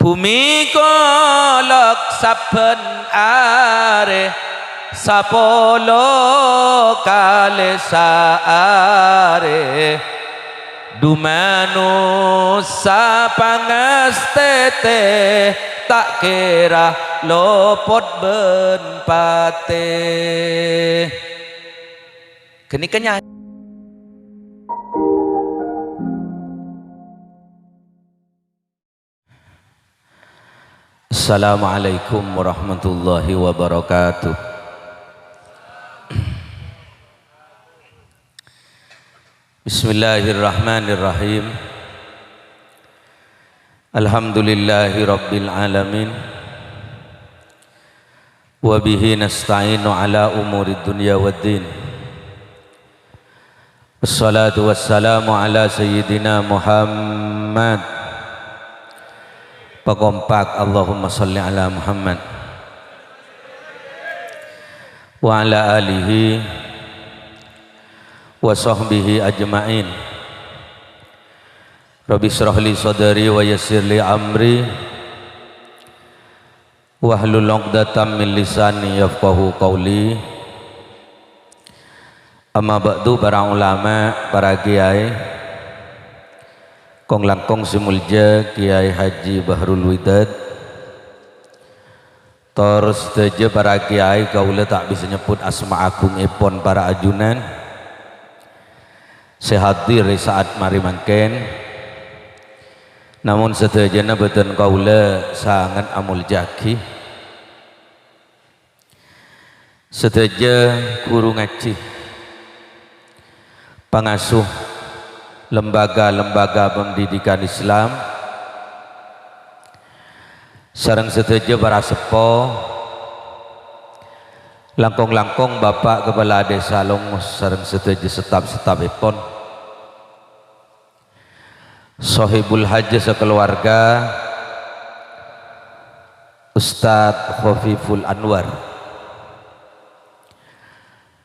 Bumi kolok saben are sapolo kale saare dumanu sapangestete tak kira lopot ben pate kenikanya. Assalamualaikum warahmatullahi wabarakatuh. Bismillahirrahmanirrahim. Alhamdulillahi rabbil alamin. Wa bihi nasta'inu ala umuri dunya waddin. Wassalatu wassalamu ala sayyidina Muhammad. Pakompak Allahumma salli ala Muhammad wa ala alihi wa sahbihi ajma'in. Rabbi shrah li sadri wa yassir li amri wahlul 'uqdatam min lisani yafqahu qawli. Amma ba'du, para ulama, para kiai, kong langkong simulja Kiai Haji Bahrul Widad, terus saja para kiai kaula tak bisa nyebut asma agung ipon para ajunan sehadir saat mari mangken, namun sedayana beten kaula sangat amul jaki sedaja guru ngaji pengasuh lembaga-lembaga pendidikan Islam sareng sedaja para sepo langkong-langkong Bapak Kepala Desa Longos sareng sedaja setap-setapipun Sohibul Haji sekeluarga Ustadz Khofiful Anwar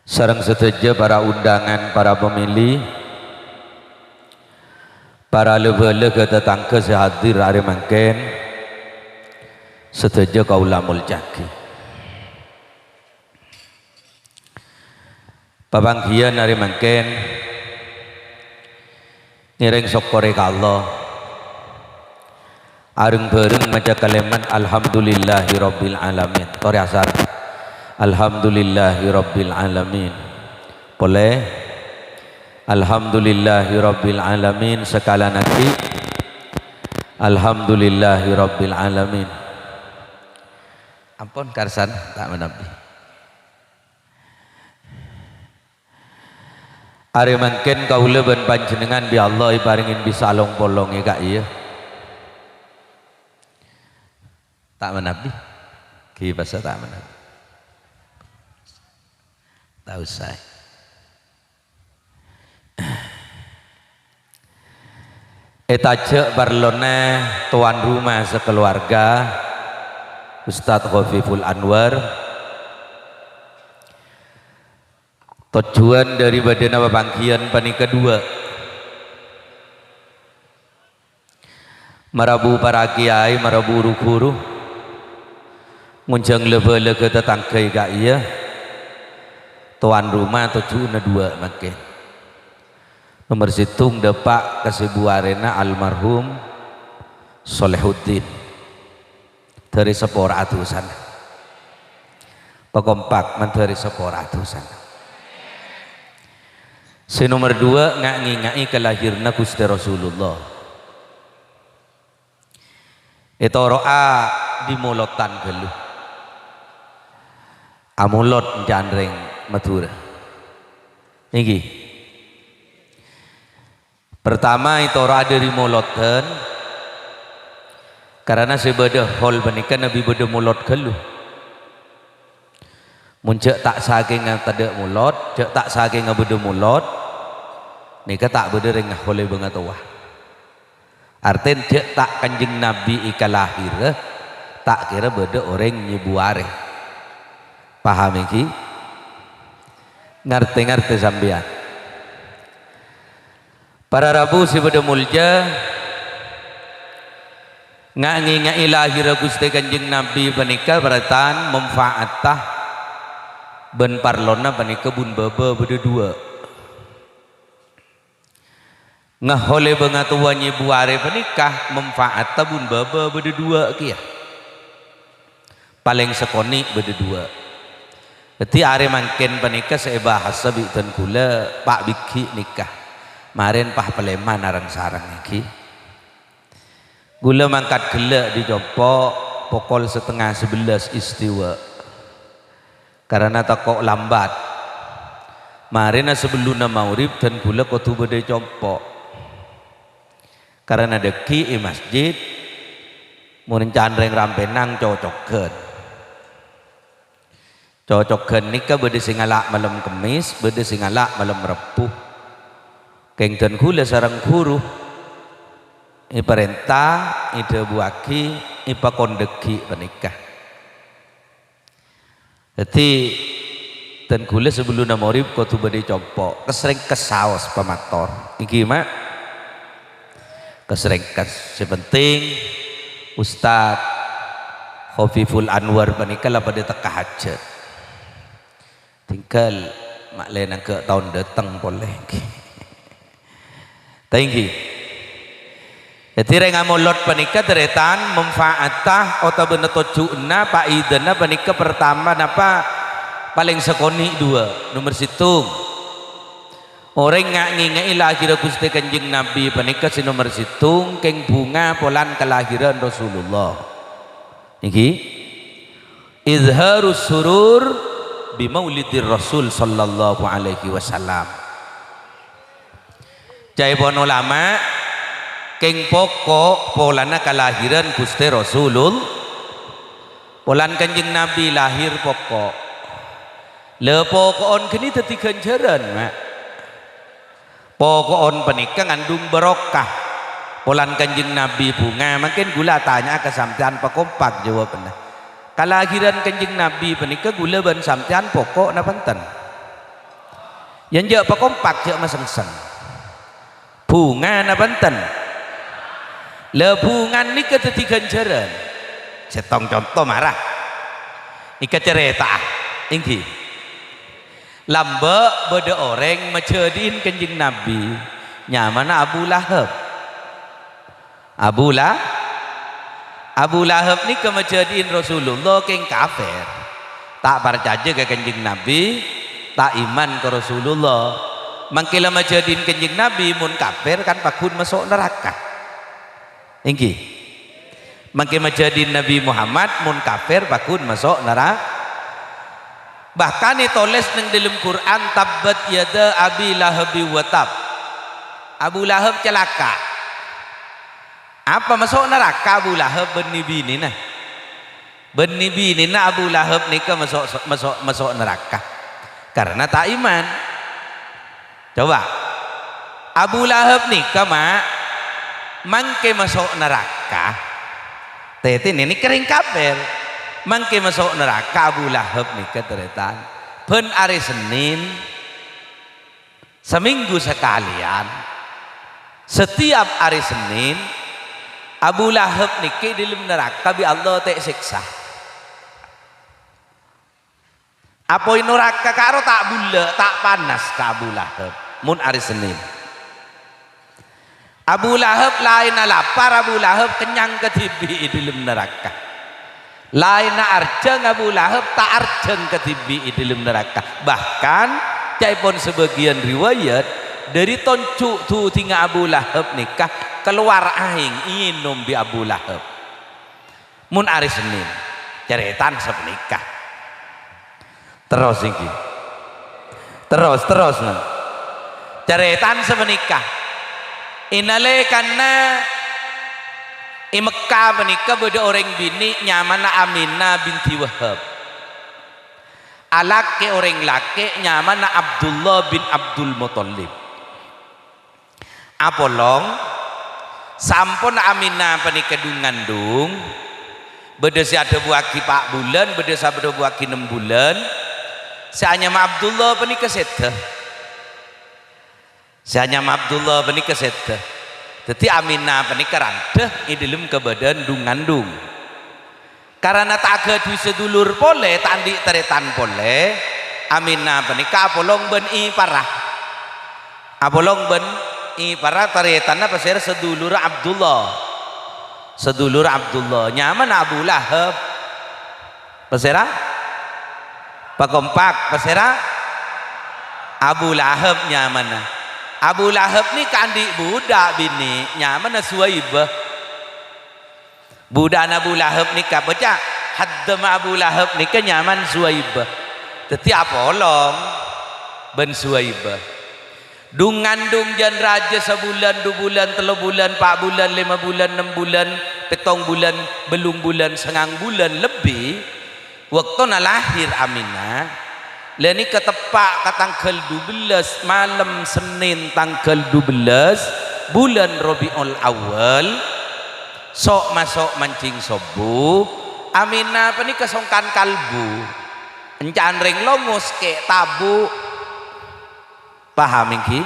sareng sedaja para undangan, para pemilih, para lega-lega tetangga sehadir hari mangken sedaja kaula muljaki. Pabanggian hari mangken ngiring syukure ka Allah areng bareng maca kalimat alhamdulillahi rabbil alamin. Tori asar alhamdulillahi rabbil alamin. Boleh Alhamdulillahi rabbil alamin sekala nanti Alhamdulillahi rabbil alamin. Ampun karsan tak menabi. Ari mangken kaula ben panjenengan bi Allah iparingin bisa along polong ya kak iya. Tak menabi. Ki bahasa tak menabi. Tak usah. Etaje barlone tuan rumah sekeluarga Ustadz Khofiful Anwar. Tujuan dari badan panggian pani kedua marabu para kiai, marabu guru ngunjang lebe-lebe tetangga gak iya tuan rumah tujuan dua makin. Nomor situng depak kesibuarena almarhum Solehuddin dari sepora atusan pekompak menteri sepora atusan. Si nomor dua ngai kelahirna Gusti Rasulullah itu roa di mulotan geluh amulot jandreng Madura niki. Pertama itu orang dari mulotan karena sebeda hol menikah Nabi beda mulot keluh muncak tak saking yang tak mulot cek tak saking yang beda mulot nikah tak beda rengah oleh banget wah artinya cek tak kanjeng Nabi ika lahir tak kira beda orang nyebuare paham iki ngerti sambian. Para Rabu si pada mulja ngai lahir Gusti Kanjeng Nabi panika beratan memfaatah ben parlona panika bun baba berdua ngahole bengatuannya buare panikah memfaatah bun baba berdua kia paling sekoni berdua. Jadi hari mangken panika saya bahasa bitan kula Pak Biki nikah. Maren pah Paleman arang sarang iki. Gula mangkat gela di Jompo pukul 10:30 istiwa. Karena takok lambat. Maren sebelum maurib dan gula kutu bede Jompo. Karena deki i masjid mun candreng rampenang cocokeun. Cocokeun nikah bede singala malam Kemis, bede singala malam Repuh. Kengten kula sareng guru i perintah ide buaki i pakondeki panikah. Jadi ten kula sebelum maurib kudu bede compo, kesering kesaos pamator. Iki mak kesering kes sepenting Ustad Khofiful Anwar panikah lah pada teka hajat. Tinggal mak lain ke tahun datang boleh. Thank you. Jadi renga molot panika teretan memfaatah atau bener tujuanna pak idana panika pertama napa paling sekoni dua nomor situng orang ngai lahiran Gusti Kanjeng Nabi panika si nomor situng keng bunga polan kelahiran Rasulullah niki izharus surur bimaulidir Rasul sallallahu alaihi wasallam. Jaibon ulama keng pokok polana kelahiran Gusti Rasulul polan Kanjeng Nabi lahir pokok le pokokon kini teti ganjaran mak pokokon panika ngandung barokah polan Kanjeng Nabi bunga makin gula tanya ke sampean pakompak jawabna kelahiran Kanjeng Nabi panika gula ban sampean pokok napanten yang jak pakompak jak masengseng bunga napanten le bungan nika teti ganjaran setong contoh marah ika cerita ingki lamba beda orang macedin Kanjeng Nabi nyamana Abu Lahab ni kemajadiin Rasulullah keng kafir tak percaya ke Kanjeng Nabi tak iman ke Rasulullah mangkila majadiin Kanjeng Nabi mun kafir kan pakun masuk neraka ingki mangkil majadiin Nabi Muhammad mun kafir pakun masuk neraka bahkan ditulis nang dalam Quran tabbat yada abi lahabi wa tab Abu Lahab celaka apa masuk neraka Abu Lahab benih bini Abu Lahab nikah masuk neraka karena tak iman. Coba Abu Lahab nikah mak mangke masuk neraka tetin ini kering kafir mangke masuk neraka Abu Lahab nikah teretan ben hari Senin seminggu sekalian setiap hari Senin Abu Lahab niki di dalam neraka bi Allah tak siksa. Apa neraka karo tak bula tak panas ka Abu Lahab mun hari Senin. Abu Lahab lain lapar Abu Lahab kenyang ketibi di dalam neraka. Lain arjeng Abu Lahab tak arjeng ketibi di dalam neraka. Bahkan caipun sebagian riwayat dari toncu tu tinggal Abu Lahab nikah keluar aing inum bi Abu Lahab mun hari Senin ceretan sepenikah terus iki terus nah ceretan sepenikah inale karena i Mekah menikah beda orang bini nyamana Aminah binti Wahab alake orang laki nyamana Abdullah bin Abdul Muthalib apolong sampun Aminah panika ngandung beda si ada buaki 4 bulan beda si ada buaki 6 bulan si anyam Abdullah panika seteh si anyam Abdullah panika seteh Jadi Aminah panika ranteh i dalam kebadan ngandung. Karena tak ada sedulur pole tandi teretan pole Aminah panika apolong ben i parah. Apolong ben i parah teretanna pasir sedulur Abdullah. Sedulur Abdullah nyaman Abu Lahab. Pasira? Pakompak pasira? Abu Lahab nyaman. Abu Lahab ni kandik budak bini nyaman Suwaibah. Budak Abu Lahab ni baca haddam Abu Lahab ni nyaman Suwaibah. Setiap polong ben Suwaibah. Ngandung jan raja sebulan, 2 bulan, 3 bulan, 4 bulan, 5 bulan, 6 bulan, 7 bulan, belum bulan, sengang bulan lebih. Waktu lahir Aminah. Leni ketepak ke tanggal 12 malam Senin tanggal 12 bulan Rabiul Awal sok masuk mancing sobu Aminah apa ni kesongkan kalbu encan ring longos ke tabu paham iki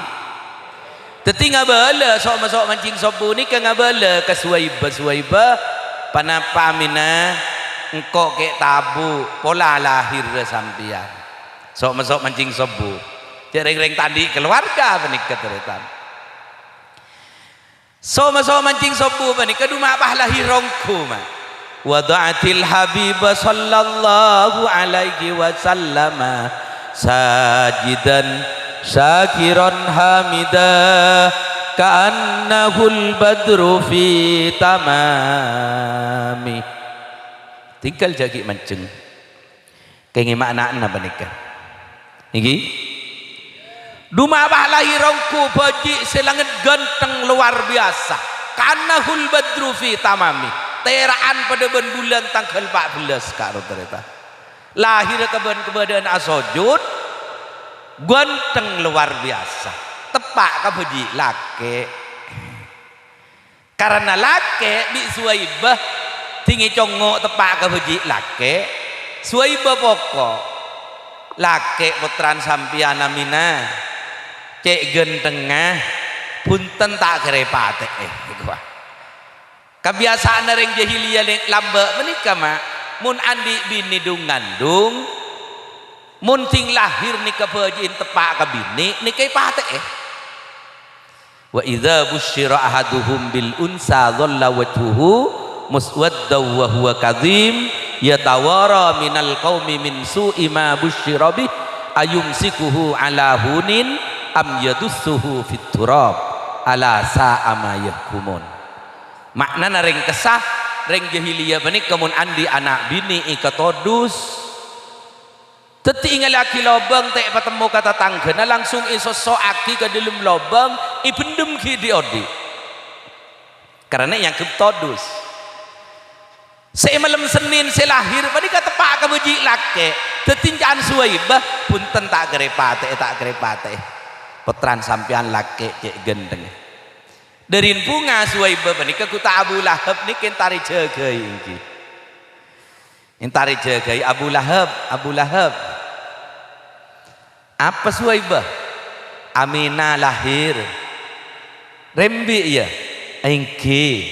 teti ngabala sok masuk mancing sobu ni ke ngabala ke Suwaibah panapa Aminah engkau ke tabu pola lahir sampian sok masuk mancing sobu cereng-reng tadi keluarga menikah teretan sok masuk mancing sobu menikah duma bah lahirongku mah wada'atil habibah sallallahu alaihi wasallam sajidan syakiran hamidah ka'annahul badru fi tamami tinggal jagi mancing kenging makna menikah iki dumabah lahirongku baji selangit ganteng luar biasa karena hul badru fi tamami teraan pada bulan tanggal 14 karo tereta lahir kebadan asojud ganteng luar biasa tepak ka baji lake karena lake di Suwaibah tinggi congok tepak ka baji lake Suwaibah pokok lake putran sampian Aminah cek gentengah punten tak kerepate kebiasaan ring jahiliyah lamba menikah mak mun andi bini ngandung mun ting lahir nikah bajin tepak ke bini nikah pate wa idza busyira ahaduhum bil unsa dhalla wajhuhu muswadda wa huwa kadhim yatawara minal qaumi min su'i ma busyira bih ayumsikuhu ala hunin am yadussuhu fit turab ala sa'a ma yahkumun maknana ring kesah ring jahiliyah bani kamun andi anak bini ikatodus teti ngalaki lobang tak patemu kata tanggana langsung iso soaki ke dalam lobang ibendem ki diodi karena yang ketodus malam Senin saya lahir pada kata pak kabuji lake tetinjaan Suwaibah punten tak gerepate petran sampian lake cek gendeng dari bunga Suwaibah menika kuta Abu Lahab niki tari jagai iki tari jagai Abu Lahab apa Suwaibah Aminah lahir rembi ya engki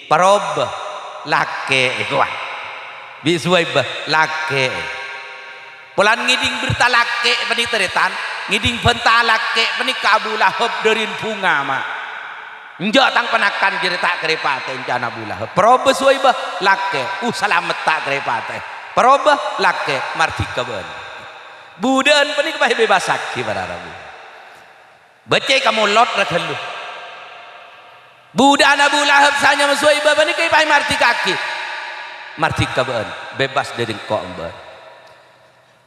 parobah lake itu bi Suwaibah lake pulan ngiding berta lake pani teretan ngiding benta lake pani Abu Lahab derin bunga mak njak tang penakan cerita kerepate encan Abu Lahab peroba Suwaibah lake selamat tak kerepate peroba lake martika ben budan pani kebah bebas sakit pada Rabu baca kamu lot rakelu budak Abu Lahab sanya Suwaibah bani kai pai marti kaki marti kaban bebas dari kok ban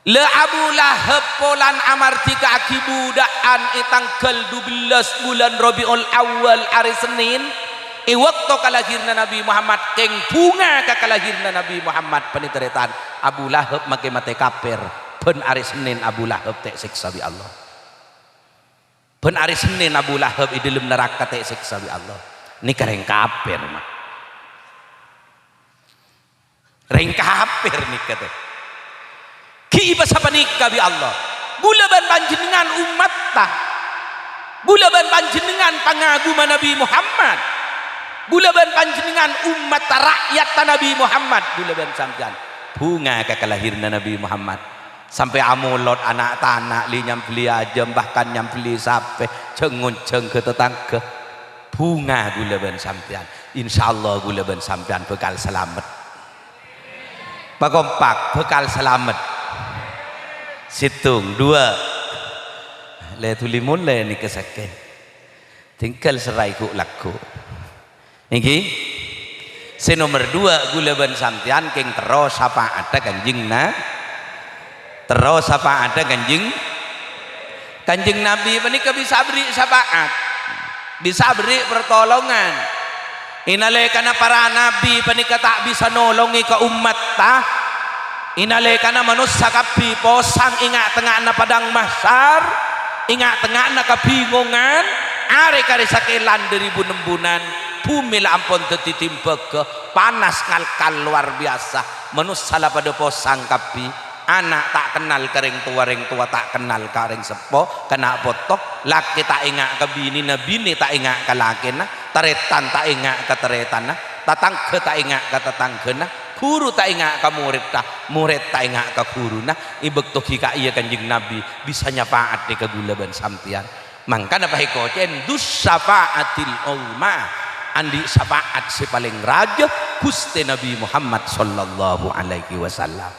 le Abu Lahab polan amarti kaki budakan tanggal 12 bulan Rabiul Awal hari Senin waktu kalahirna Nabi Muhammad keng bunga ka kalahirna Nabi Muhammad paniteretan Abu Lahab make mate kafir ben hari Senin Abu Lahab tek siksa bi Allah ben hari Senin Abu Lahab di dalam neraka tek siksa bi Allah ini kering kafir mah ring kafir nih kata ki iba sapa nikah bi Allah gula ban panjenengan umat tah Bulaban panjenengan pangaguma Nabi Muhammad, bulaban panjenengan umat rakyat Nabi Muhammad, bulaban sampean bunga kekelahirna Nabi Muhammad sampai amulot anak tanah li nyambeli aja bahkan nyambeli sape cengunceng ke tetangga bunga bulaban sampean insyaallah bulaban sampean bekal selamat pakompak bekal selamat situng dua le tulimun le ni kesake tinggal serai ku laku niki si nomor 2 gulaban sampean keng terus apa ada kanjing terus apa ada kanjing Nabi menika bisa beri syafaat bisa beri pertolongan inalekana para nabi menika tak bisa nolongi ke umat tah inalekana manusia kapi posang ingat tengah na padang mahsyar ingat tengah na kebingungan are kare sakelan dari bunembunan bumi lah ampun tetitimpe ke panas ngalkal luar biasa manusia lah pada posang kapi anak tak kenal kering tua tak kenal kering sepo kena potok laki tak ingat ke bini tak ingat ke laki teretan tak ingat ke teretan tatangga tak ingat ke tatangga guru tak ingat ke murid tak ingat ke guru ibek toki ka iya kanjeng Nabi bisa nyafaat di kegulaban sampian mangkana pahikoten dus syafaatil ulma andi syafaat si paling raja Gusti Nabi Muhammad sallallahu alaihi wasallam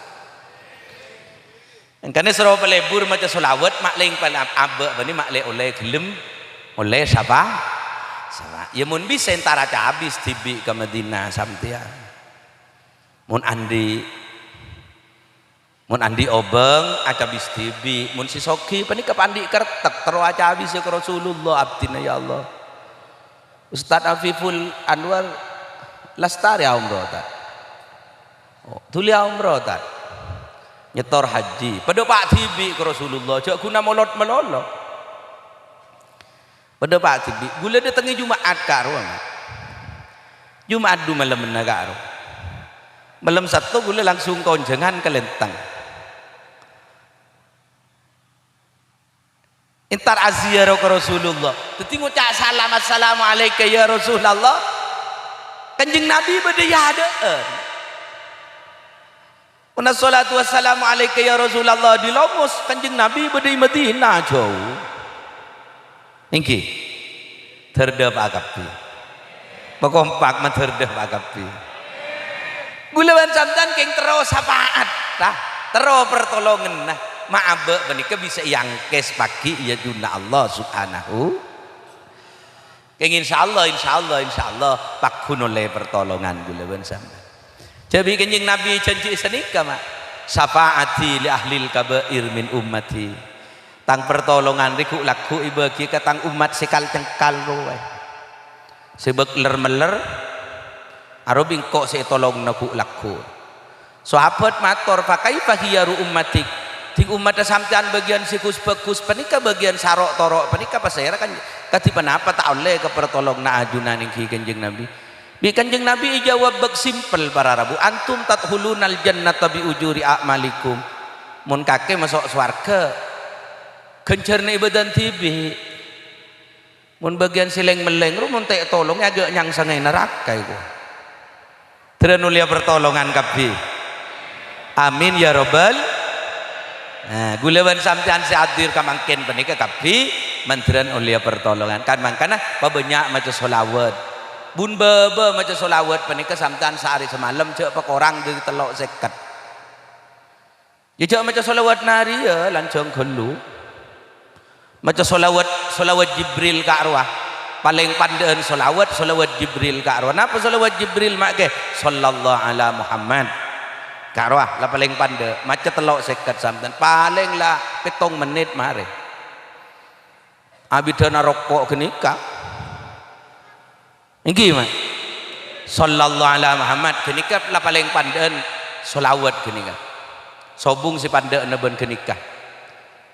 engkane sero pelebur maca selawat makling pala abe bani makle oleh gelem oleh sapa ya mun bisa entara habis tibi ke Madinah sampian mun andi obeng aca bis tibi mun si soki pani ke pandi kertek tero aca habis ya ke Rasulullah abdina ya Allah Ustaz Afiful Anwar lastari umroh ta tuli umroh ta nyetor haji pada pak tibi ke Rasulullah jak guna molot melolo pada pak tibi gula datangi Jumaat karo Jumaat du malam karo malam Sabtu gula langsung konjengan ke lentang intar aziarah ke Rasulullah teti ngucap salam assalamualaikum ya Rasulullah kanjeng Nabi bade ya adaan Una salatu wassalamu alaika ya Rasulullah di Lomus kanjeng Nabi bade Madinah jauh niki terdep akapi pakompak mah terdep akapi gulawan sampean keng terus syafaat tah terus pertolongan maabe menika bisa yang kes pagi ya duna Allah subhanahu keng insyaallah pakun oleh pertolongan gulawan sampean jadi kanjeng Nabi janji senika mak syafaati li ahlil kabair min ummati tang pertolongan riku laku ibagi ka tang umat sekal cengkal roe sebek ler-meler arobing kok se tolong naku laku sahabat matur pakai fahiyaru ummatik di umat sampean bagian sikus bekus panika bagian sarok torok panika pasera kan katipan apa tak oleh ke pertolong na ajunan iki kanjeng Nabi bi kanjeng Nabi jawab bek simpel para rabu antum tadkhulunal jannata bi ujuri a'malikum mun kake masuk swarga kencerne badan tibi mun bagian sileng meleng ru mun tek tolong agak nyang sangai neraka iku terus nulia pertolongan kabeh amin ya robbal gulawan sampean seadir kamangken panika kabeh mantran ulia pertolongan kan mangkana pabanyak maca selawat bun bebe maca solawat panika sampean sehari semalam cek pekorang dari telok seket ya cek maca solawat nari ya lancong gelu maca solawat Jibril ka arwah paling pandaan solawat Jibril ka arwah napa solawat Jibril mak ke sallallahu ala Muhammad ka arwah lah paling pande maca telok seket sampean paling lah 7 menit mare abidana rokok genika ini mah sallallahu ala Muhammad kenikah lah paling pandan solawat kenikah sobung si pandan neben kenikah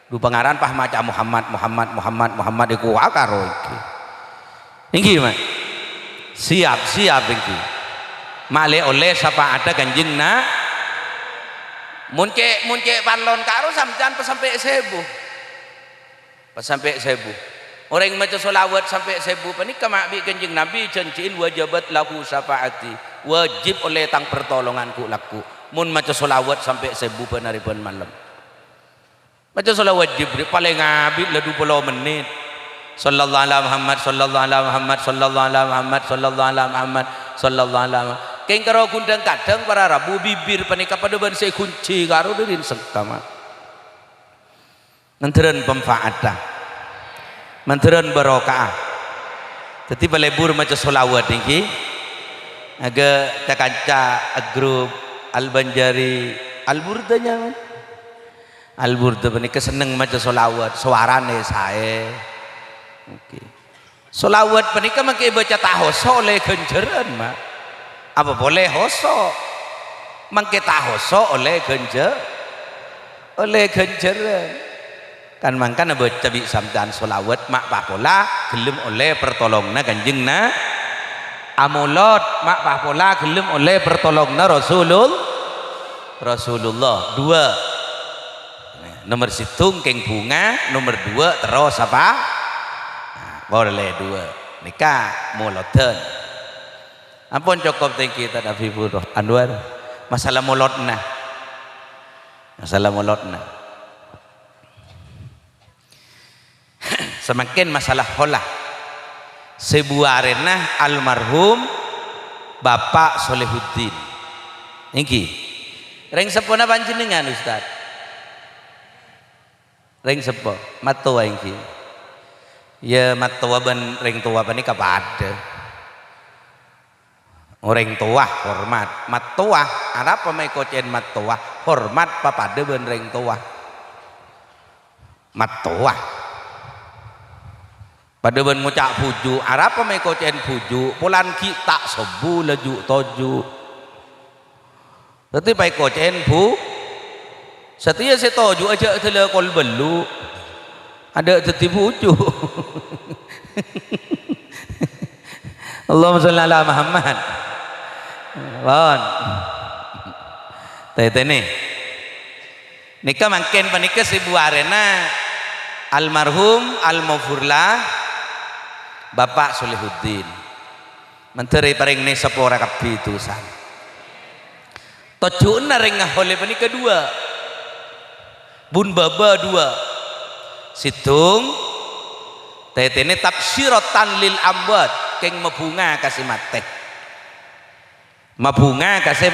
du pangaran pah maca Muhammad iku akaro iki mah siap iki male oleh sapa ada kanjeng na munce parlon karo sampean sampai 1000 orang yang maca solawat sampai 1000 panika mak bi kanjeng Nabi janjiin wajibat lahu syafaati, wajib oleh tang pertolonganku laku mun maca solawat sampai 1000 penaripan malam. Maca solawat Jibril paling ngabid lah 20 menit. Sallallahu alaihi Muhammad, sallallahu alaihi Muhammad, sallallahu alaihi Muhammad, sallallahu alaihi Muhammad, sallallahu alaihi Muhammad. Keng karo kundang kadang para rabu bibir panika pada ban saya kunci karo dirin sekama. Menteran pemfaatah, menteran barokah. Jadi balebur maca solawat niki, agak kakanca grup Al-Banjari Al-Burdanya. Al-Burda panika seneng maca solawat, suarane sae. Oke. Solawat panika make baca tahoso oleh genjeran mak. Apa boleh hoso? Mangke tahoso oleh genjeran. Kan mangkana baca bi samdan solawat mak papola gelem oleh pertolongna kanjengna amulot mak papola gelem oleh pertolongna Rasulullah. 2 nomor situng keng bunga, nomor 2 terus apa? Nah, boleh 2 nikah muloten. Ampun cukup tinggi kita Habibur Anwar masalah mulotna. Semakin masalah holah sebuarena almarhum Bapak Solehuddin niki reng sepona panjenengan Ustaz. Ring sepo matua ingki ya matua ben ring tua panika pada orang tua hormat matua arab pamai kocen matua hormat papada ben ring tua matua pada ben ngucak puju arab pamai kocen puju pulan kita sebu laju toju tapi pai kocen setia setoju aja telah kol belu ada tertipu ucu. Allahumma sholli ala Muhammad. Lawan tete nih nikah makin panika sebuarena almarhum almafurlah Bapak Solehuddin menteri paring ne sepora kapitusan tojun ring oleh panika 2 bun baba 2 situng tetene tafsiratan lil amwat keng mabunga kasih mate mabunga kasih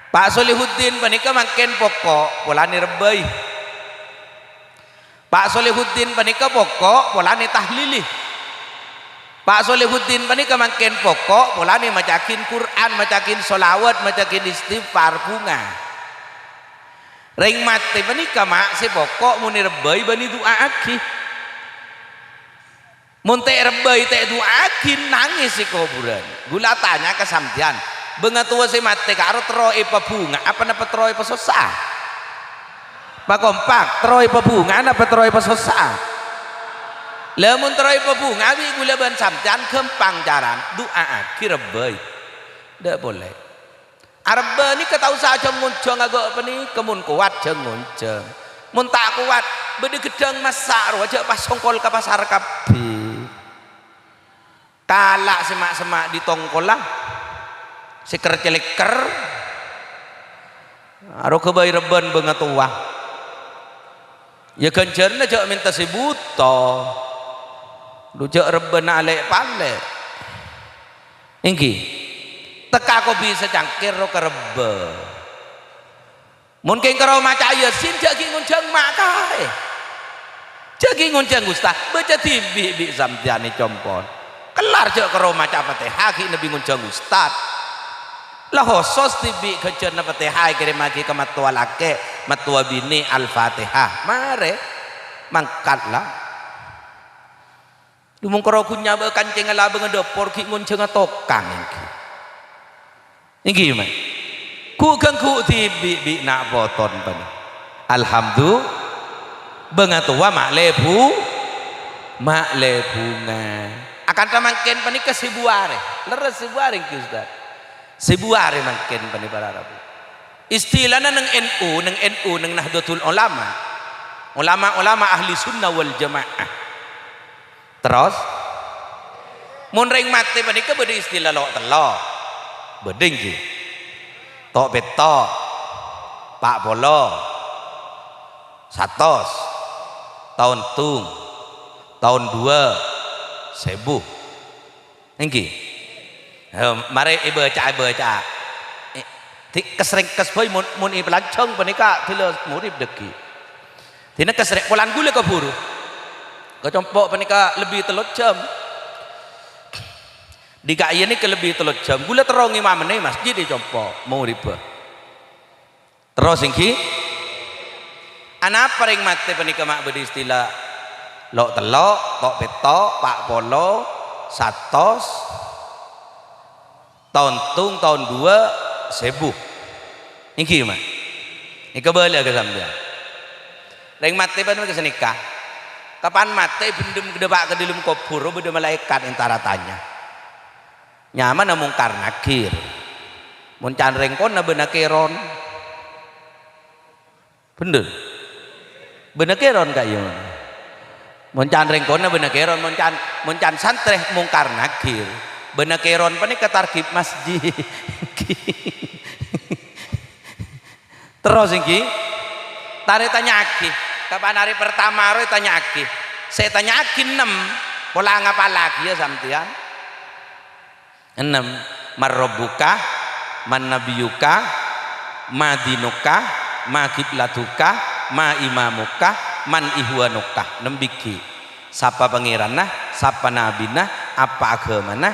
Pak Solehuddin panika makin pokok polane rebai Pak Solehuddin panika pokok polane tahlili Pak Solehuddin panika makin pokok polane macakin Quran macakin solawat macakin istighfar bunga ring mati panika mak si pokok muni rebai bani doa aki munte rebai teh doa aki nangis si kuburan gula tanya ke sampean bengatua si mati karo teroi bunga apa napa teroi susah pak kompak teroi bunga apa teroi susah lamun teroi bunga bi gula ban sampean kempang jaran doa aki rebai ndak boleh Arba ni kata usaha jengunceng agak apa ni kemun kuat jengunceng mun tak kuat bede gedang masak wajah pas songkol ke pasar kapi kalak semak-semak di tongkol lah si kerceleker aro kebayi reban bengat tua ya kencerna jak minta si buto lu jak reban alek pale ingki teka ko bisa cangkir ro kerebe mungkin karo maca yasin jagi nguncang makae jagi nguncang Ustaz baca tibi bi samtiane compon kelar jak karo maca Fatihah ki nabi nguncang Ustaz lah khusus tibi kejen Fatihah kirim lagi ke matua lake matua bini Al-Fatihah mare mangkatlah dumung karo kunya ba kancing ala bengedopor ki nguncang tokang iki ini gimana? Ku ganggu tibi nak boton pani. Alhamdulillah, bengatua mak lebunga. Akan tamangken pani ke sibuare, leres sibuare Ustaz. Sibuare mangken pani para Arab. Istilahnya neng NU neng Nahdlatul Ulama. ulama-ulama ahli sunnah wal jamaah. Terus mun ring mati panika bede istilah lok telok beding ki tok betok pak polo 100 tahun tung tahun 2 1000 engki mari ibu baca kesrek kesboy mun iblancong panika tila murid deki tina kesrek polan gule ke buru kecompok panika lebih 3 jam di kaya ini kelebih 3 jam gula terong imam ini masjid di compok mau riba terus ingki anak paling mati panika mak beri istilah lok telok tok petok pak polo 100 tahun tung tahun 2 1000 ingki mak ini kebalik ke sambil ring mati panika kesenikah kapan mati bendem gedebak ke dalam kubur benda malaikat antara tanya nyaman namun karena nakir mun can rengkon na benakeron bener benakeron kayu mun can rengkon na benakeron mun can santreh mungkar nakir benakeron pani ketarkib masjid terus iki tari tanya aki kapan hari pertama hari tanya aki saya tanya aki 6 pola ngapa lagi ya sampean 6 marrobuka man nabiyuka ma dinuka ma kiblatuka ma imamuka man ihwanuka nembiki sapa pangeranna sapa nabina apa agamana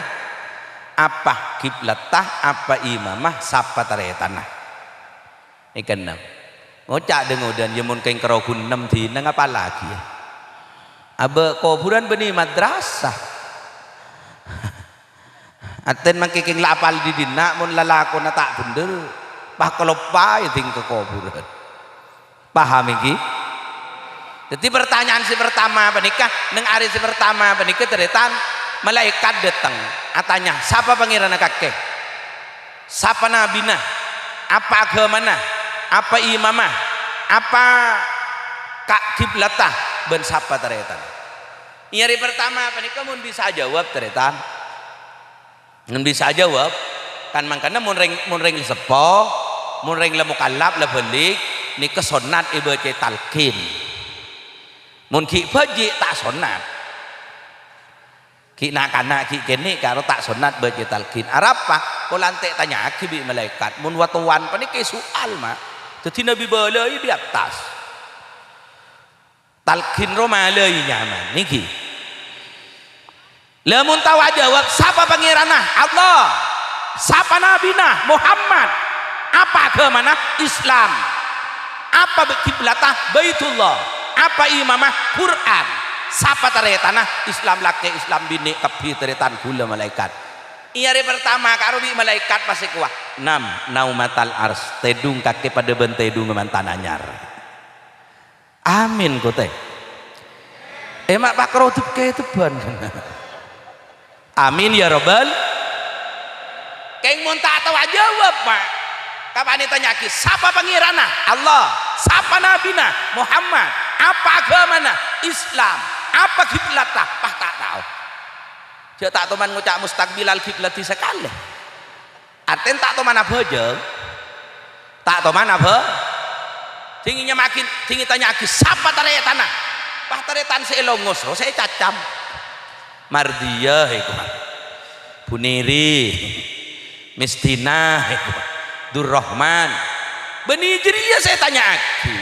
apa kiblatah apa imamah sapa taretanah ikan 6 ngocak dengodan yemun keng kerogun 6 dina ngapa lagi abe kuburan beni madrasah aten mangkiking lapal di dina mun lalako na tak bener pah kelopay ting ke kuburan paham iki jadi pertanyaan si pertama panika neng hari si pertama panika teretan malaikat datang atanya siapa pangeran kakek siapa nabina apa agamana apa imamah apa kak kiblatah ben siapa teretan hari pertama panika mun bisa jawab teretan mun bisa jawab kan mangkana mun ring sepo mun ring le mukallaf le balik ni kesonat ibu ce talqin mun ki baji tak sonat ki nakana ki kene karo tak sonat baca talqin arapa kolante tanya aki bi malaikat mun watuan paniki soal mak dadi nabi balai di atas talqin roma leuy nyaman niki lamun tawa jawab siapa pangeranah Allah siapa nabina Muhammad apa agamana Islam apa kiblatah Baitullah apa imamah Quran siapa taretana Islam laki Islam bini kepi taretan gula malaikat hari pertama karo bi malaikat pasti kuah 6 naumatal ars tedung kaki pada bentedung mantan anyar amin kote emak pak kerotip ke teban amin ya robbal keng mun tak tahu jawab pak kapan ditanya ki siapa pangeranna Allah siapa nabina Muhammad apa agamana Islam apa kiblatah pah tak tahu dia tak teman ngucap mustaqbilal kiblati sekali arten tak teman apa aja tak teman apa tingginya makin tinggi tanya ki siapa taretana pah taretan seelongos saya cacam Mardiyah iku Buniri Mistina iku Durrahman Bani Hijriyah saya tanya aki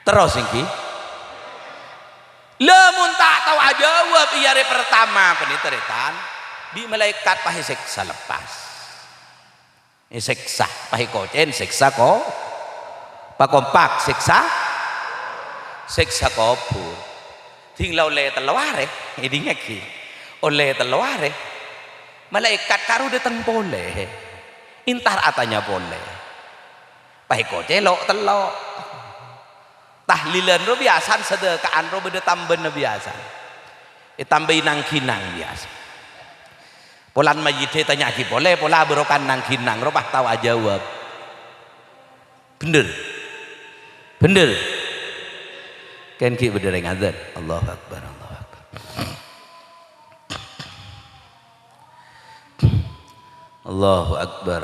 terus iki lamun tak tahu jawab hari pertama peniteretan di malaikat pahi seksa lepas seksa pahi kocen seksa ko pakompak seksa kubur tinggal oleh telaware ini ngeki oleh telaware malaikat karu datang boleh intar atanya boleh pakai kocelok telok tahlilan ro biasan sedekaan ro beda tamben biasa tambahin nangkinang biasa polan majite tanya ki boleh pola berokan nangkinang ro pah tahu jawab bener Kan ki bedereng azan. Allahu Akbar, Allahu Akbar. Allahu Akbar.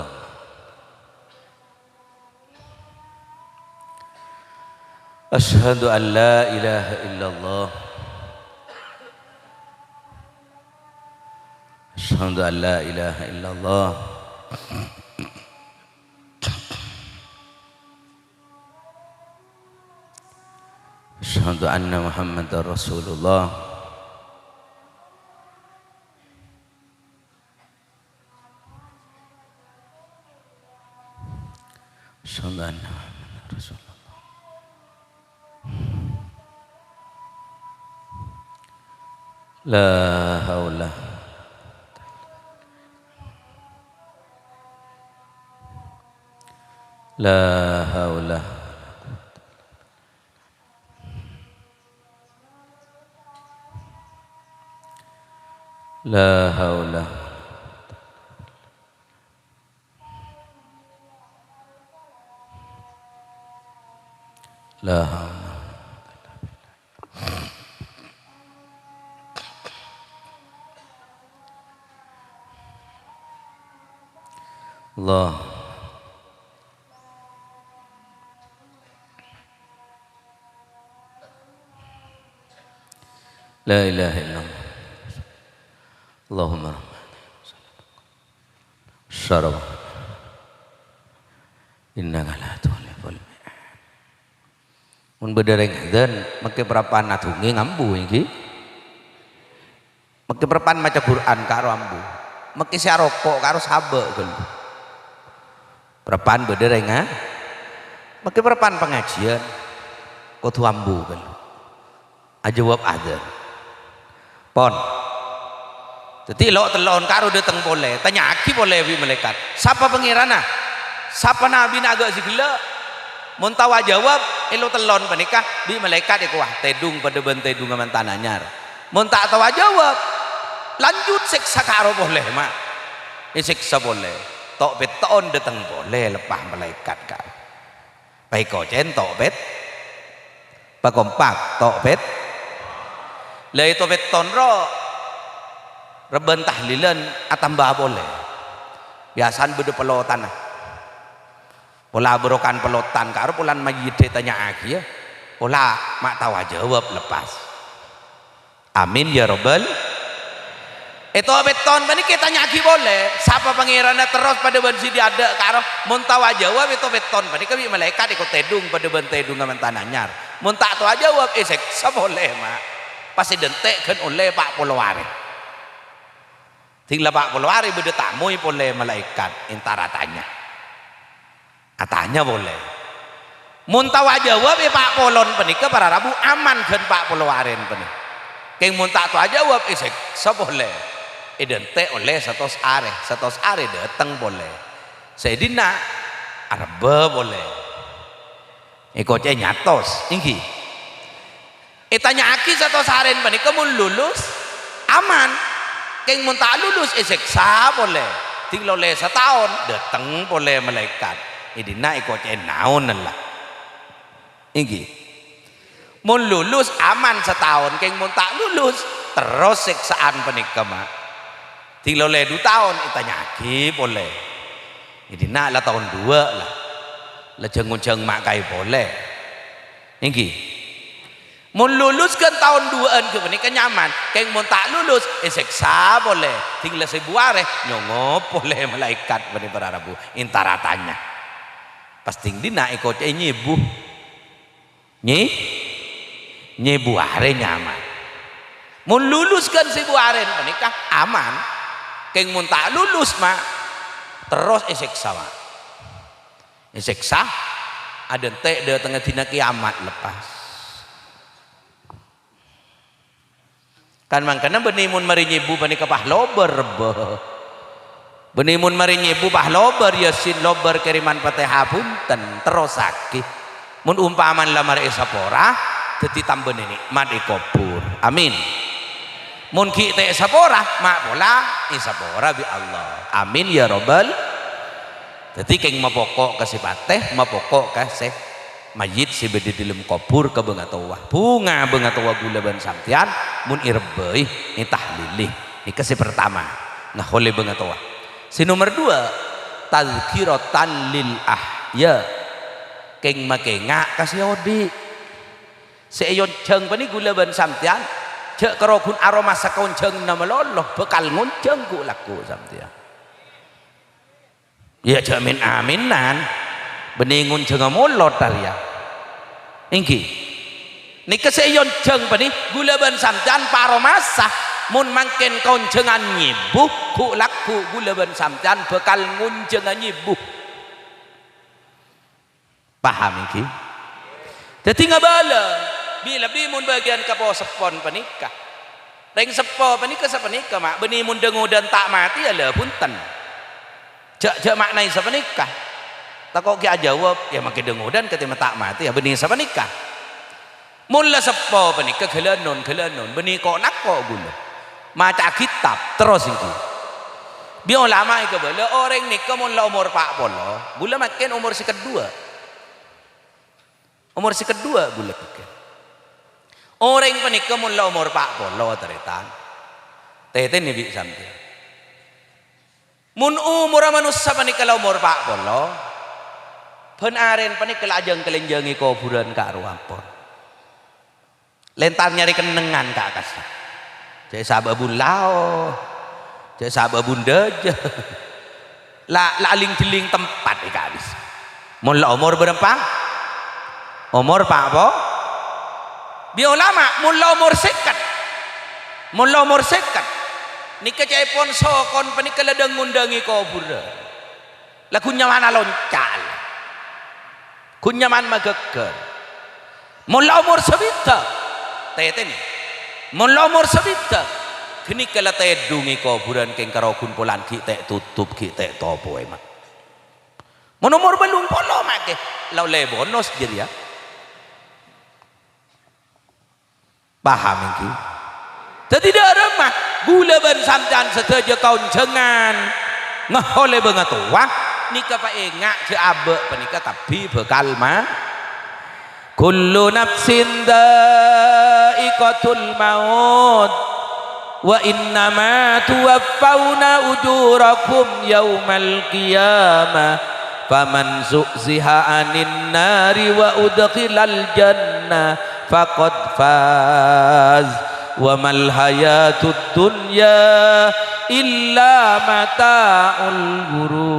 Asyhadu an la ilaha illallah. Asyhadu an la ilaha illallah. Asyhadu anna Muhammadar Rasulullah. Asyhadu anna Muhammadar Rasulullah. La haula la haula la haula la haula. Allah. La ilaha illallah. Allahumma syarab innaka la tuliful mi'ad. Mun bedereng adzan make perapan atunge ngambu iki. Make perapan maca Quran karo ambu. Make sia rokok karo sabe kan. Perapan bedereng ha. Make perapan pengajian kudu ambu kan. Ajawab adzan. Pon. Jadi lo telon karo dateng boleh, tanya aki boleh bi malaikat. Siapa pengirana? Siapa nabi naga sigela? Muntawa jawab, elo telon panikah bi malaikat iku wah tedung pada bentedung aman tananyar. Munta tawa jawab, lanjut siksa karo boleh mak. Siksa boleh. Tok beton dateng boleh lepah malaikat karo. Baik kocen tok bet. Pakompak tok bet. Lah itu beton ro. Reben tahlilan atambah boleh. Biasan beda pelotan. Pola berokan pelotan karo pulan majid tanya aki ya. Pola mak tawa jawab lepas. Amin ya robbal. Itu beton bani kita nyaki boleh. Siapa pengirana terus pada bensi dia ada karo muntawa jawab itu beton bani kami malaikat ikut tedung pada bentedung aman tananyar. Muntak tawa jawab esek boleh mak. Pasti dentek kan oleh Pak Poloware. Tinggal Pak Polowari beda tamu boleh malaikat intara tanya. Katanya boleh. Muntawa jawab Pak Polon penika para Rabu aman kan Pak Polowaren penik. Keng muntak tu jawab isek boleh. Idente oleh satos are datang boleh. Sayyidina arba boleh. Ikoce nyatos inggi. Tanya aki satos aren penika mun lulus aman. Keng mun tak lulus seksa boleh. Tinggal oleh setahun datang boleh malaikat. Idina iko naon lah. Iki. Mun lulus aman setahun. Keng mun tak lulus terus seksaan penikah mak. Tinggal oleh 2 tahun itanya aki boleh. Idina lah tahun 2 lah. Lah jeng-jeng mak kai boleh. Iki. Mun lulus kan tahun 2an ke menika nyaman. Keng mun tak lulus seksa boleh. Tinggal sebuare nyongop boleh malaikat bani para Rabu intara tanya. Pasti dina ikut nyebu. Nyebuare nyaman. Mun lulus kan sebuaren menika aman. Keng mun tak lulus mak terus seksa mak. Seksa ada tek de tengah dina kiamat lepas. Kan mangkana benimun mari nyebu bani kapah lober benimun mari nyebu pah lober yasin lober kiriman Fatihah punten terus sakit mun umpaman lamar esapora dadi tambah nikmat ikopur amin mun ki te esapora mak pola esapora bi Allah amin ya robbal dadi keng mapokok kasih pateh mapokok kasih mayit si bedi dalam kubur ke bengatawah bunga bengatawah gula ban samtian mun irebei ini tahlilih ini kasih pertama nah oleh bengatawah si nomor dua tazkiratan lil ahya keng makengak kasih odi seyon ceng pani gula ban samtian cek kerokun aroma sakon ceng nama loloh bekal ngunceng ku laku samtian ya jamin aminan beningun ceng molot talia ingki ni keseyon ceng pani gula ban samtian paro masa mun mangken koncengan nyibuh ku laku gula ban samtian bekal nguncengan nyibuh paham ingki jadi ngabala bila bimun bagian kapo sepon panikah reng sepo panikah sepanikah mak beni mun dengu dan tak mati ala punten jak maknai sepanikah tak kok kia jawab ya makin dengu dan ketika tak mati ya beni sepanikah mula sepo panikah kelanon beni kok nak kok gula maca kitab terus itu biar lama itu bela orang nikah mula umur 40 gula makin umur si kedua gula pikir orang panikah mula umur 40 teretan tete ni bi sampai mun umur manusia panikah umur 40 penaren panikah lajeng kelenjangi kuburan ke arwapon lentar nyari kenengan ke akas cek sababun lao cek sababun deje laling jeling tempat di kabis mula umur berapa umur pak apa biar lama mula umur sekat nikah cai pon sokon panikah ledeng ngundangi kuburan lah kunyaman loncal kunyaman mageger mula umur sebita tete ni mula umur sebita kini kala tedungi kuburan keng karokun polan ki tek tutup ki tek topo emak mun umur belum polo make lau le bonus jadi ya paham ini jadi ada mah gula ban samcan seteja kaun cengan ngahole bengatua nikah pa engak ce abe penikah tapi bekal mah kullu nafsin dha'iqatul maut wa innama tuwaffawna ujurakum yaumal qiyamah faman zuhziha anin nari wa udkhilal jannah faqad faz wa mal hayatud dunya illa mata'ul ghurur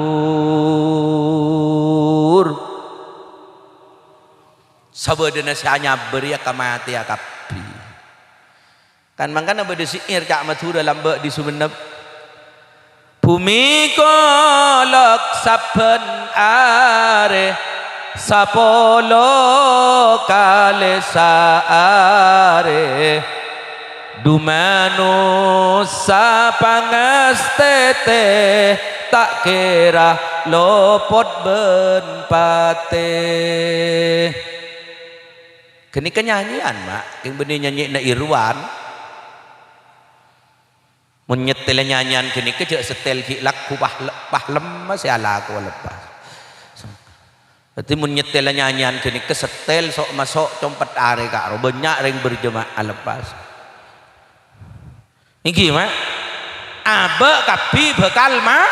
sabadana sanya beri akamati akapi kan mangkana bade siir cak mathura lambe di Sumenep bumi kolok saben are sapolo kale saare dumanu sapangastete tak kira lopot ben pate kini kenyanyian mak yang benih nyanyi na Irwan menyetel nyanyian kini kejak setel ki laku pahlem masih ala aku lepas berarti menyetel nyanyian kini kesetel sok masuk compet are kak banyak ring berjemaah lepas ini gimana abe kapi bekal mah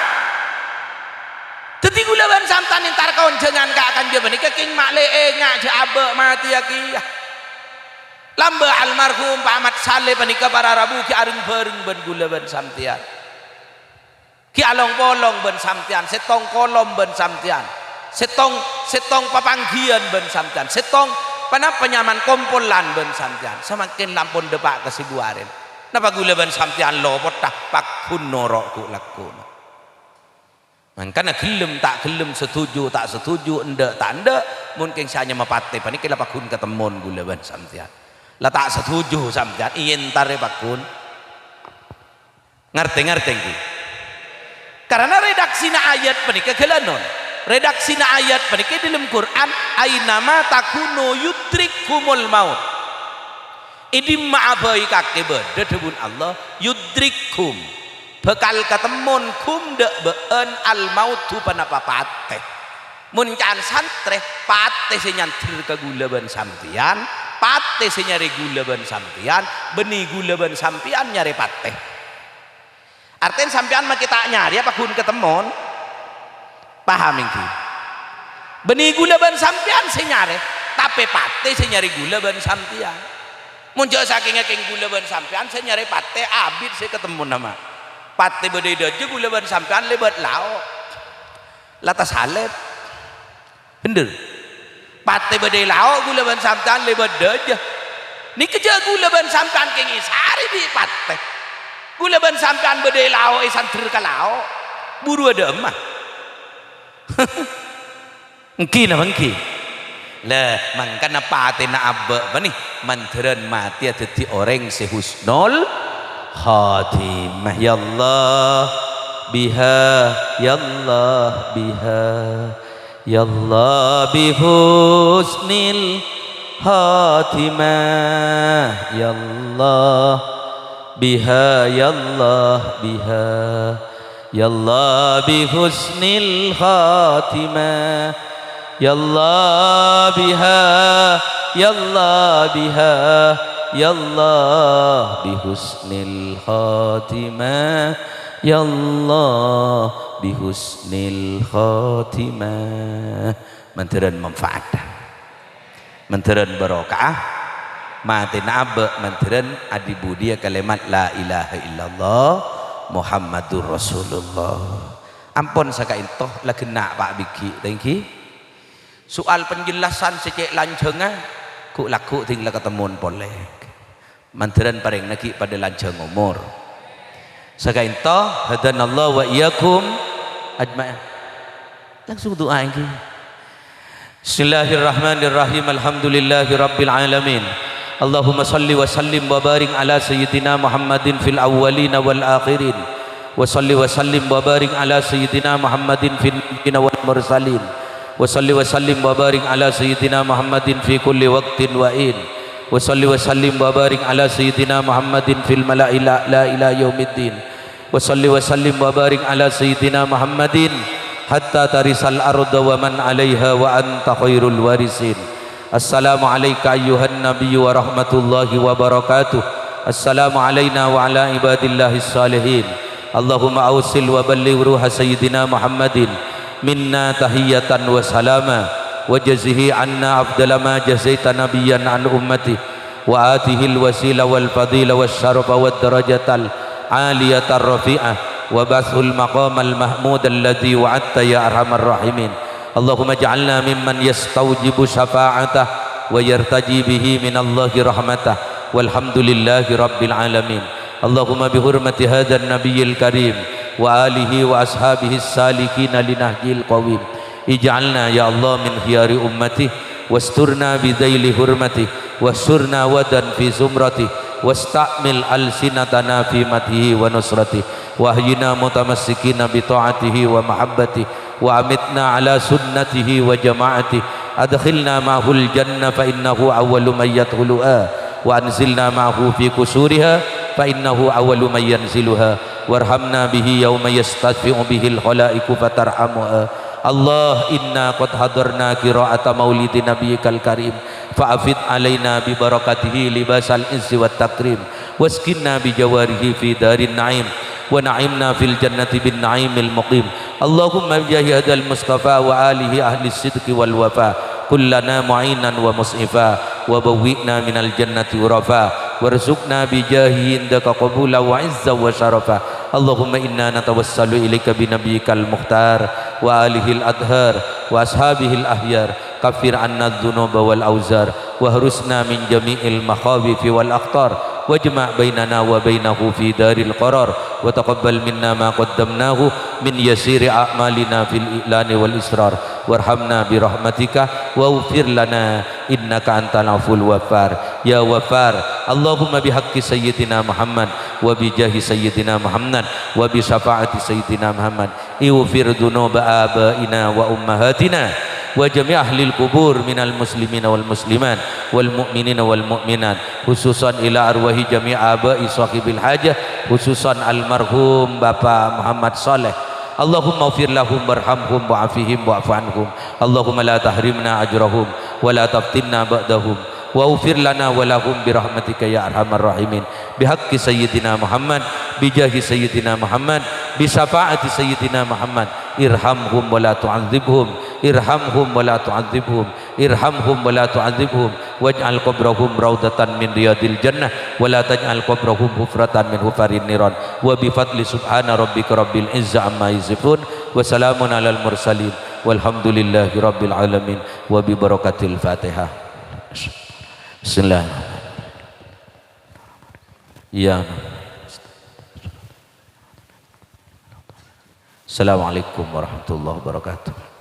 teti gula ban santan entar kawan jangan kak akan dia benih keking mak lee ngak je abe mati akiyah lamba almarhum Pak Ahmad Saleh panika para rabu ki aring bareng ben gula ban samtian ki along bolong ben samtian setong kolom ben samtian setong papanggian ben samtian setong pana penyaman kompolan ben samtian semakin lampun depak kesibuaren napa gula ban samtian lopot tak pakun norok ku lakuna mangkana gelem tak gelem setuju tak setuju endek tak endek mungkin saya mapate panika la pakun ketemon gula ban samtian lah tak setuju sampean iyen tare pakun ngerti iki karena redaksina ayat panika gelanon redaksina ayat panika dalam Quran ainama takunu yudrikumul maut idim ma'abai kake bede debun Allah yudrikum bakal ketemun kum dek been al mautu panapa pateh muncan santre pate senyantir ke gula ban sampian pate senyari gula ban sampian benih gula ban sampian nyari pate artinya sampian mah kita nyari apa kun ketemon paham ini benih gula ban sampian senyari tapi pate senyari gula ban sampian muncul saking gula ban sampian senyari pate abid saya ketemu nama pate beda aja gula ban sampian lebat lao latas halep bener pate beda lao gula ban sampian lebat aja ni kerja gula ban sampian kengi sari di pate gula ban sampian beda lao santer ke lao buru ada emah engki na engki lah mangkana pate na abba apa nih manteran mati jadi orang sehusnul khatimah ya Allah biha ya Allah biha ya Allah bihusnil khatimah ya Allah biha ya Allah biha ya Allah bihusnil khatimah ya Allah biha ya Allah biha ya Allah bihusnil khatimah ya Allah bihusnil khatimah manteran manfaat manteran barokah mati nabe manteran adibudia kalimat la ilaha illallah Muhammadur Rasulullah ampun sakain toh lagi nak Pak Biki thank you soal penjelasan secek lancengan ku laku tinggal ketemuan boleh manteran paling naki pada lanceng umur sakain toh hadanallah wa iyyakum ajma'in langsung doa ini Bismillahirrahmanirrahim alhamdulillahi rabbil alamin Allahumma salli wa sallim wa barik ala sayyidina Muhammadin fil awwalina wal akhirin wa salli wa sallim wa barik ala sayyidina Muhammadin fil nabiyina wal mursalin wa salli wa sallim wa barik ala sayyidina Muhammadin fi kulli waqtin wa in wa salli wa sallim wa barik ala sayyidina Muhammadin fil mala'il a'la ila yaumiddin wa salli wa sallim wa barik ala sayyidina Muhammadin hatta tarisal arda wa man 'alaiha wa anta khairul warisin. Assalamu alayka ayyuhan nabiyyu wa rahmatullahi wa barakatuh. Assalamu alayna wa ala ibadillahis salihin. Allahumma awsil wa balligh ruha sayyidina Muhammadin minna tahiyatan wa salama wa jazihi anna afdala ma jazaita nabiyyan an ummati wa atihil wasila wal fadila was syarafa wad darajatal aliyatar rafi'ah wa bathul maqamal mahmud alladhi wa'adta ya arhamar rahimin. Allahumma ja'alna mimman yastawjibu syafa'atah wa yartaji bihi minallahi rahmatah walhamdulillahi rabbil alamin. Allahumma bihurmati hadzal nabiyil karim wa alihi wa ashabihi salikina linahjil qawim ij'alna ya Allah min khiyari ummati wasturna bidaili hurmati wasurna wadan fi zumrati wasta'mil alsinatana fi matihi wa nusrati wahyina mutamassikina bi ta'atihi wa mahabbati wa amitna ala sunnatihi wa jama'ati adkhilna ma'hul jannah fa innahu awwalu man yadkhuluha wa anzilna ma'hu fi kusuriha fa innahu awwalu man yanziluha warhamna bihi yawma yastadfi'u bihil khalaiku fatarhamuha. Allah inna qad hadarna qira'ata maulidi nabiyyikal karim fa'afid alaina bi barakatihi libasal izzi wat takrim waskinna bi jawarihi fi darin na'im wa na'imna fil jannati bin na'imil muqim. Allahumma bijahi hadzal mustafa wa alihi ahli sidqi wal wafa kullana mu'inan wa mus'ifa wa bawwi'na minal jannati urafa warzuqna bijahi indaka qabula wa izza wa syarafa. Allahumma inna natawassalu ilaika binabiyyikal mukhtar wa alihil adhar wa ashabihil ahyar kafir anna dzunuba wal auzar wa harusna min jami'il makhawifi wal akhtar wajma' bainana wa bainahu fi daril qarar wa taqabbal minna ma qaddamnahu min yasiri a'malina fil i'lani wal israr warhamna bi rahmatika wa ufir lana innaka antal aful wafar ya wafar. Allahumma bihaqqi sayyidina Muhammad wa bijahi sayyidina Muhammad wa bi syafaati sayyidina Muhammad ighfir dhunuba abaina wa ummahatina wa jami' ahlil kubur minal muslimina wal muslimat wal mu'minina wal mu'minat khususan ila arwahi jami' abai sahibil hajah khususan almarhum Bapak Muhammad Saleh Allahumma ighfir lahum warhamhum wa'afihim wa'fu anhum. Allahumma la tahrimna ajrahum wa la taftinna ba'dahum wa ighfir lana wa lahum birahmatika ya arhamar rahimin. Bihaqqi sayyidina Muhammad, bijahi sayyidina Muhammad, bisafaati sayyidina Muhammad. Irhamhum wa la tu'adzibhum, irhamhum wa la tu'adzibhum, irhamhum wa la tu'adzibhum, waj'al qabrahum raudatan min riyadil jannah wa la taj'al qabrahum hufratan min hufarin niran. Wa bi fadli subhana rabbika rabbil izza amma yasifun wa salamun alal mursalin walhamdulillahi rabbil alamin wa bi barakatil Fatihah. Bismillahirrahmanirrahim. Ya. Assalamualaikum warahmatullahi wabarakatuh.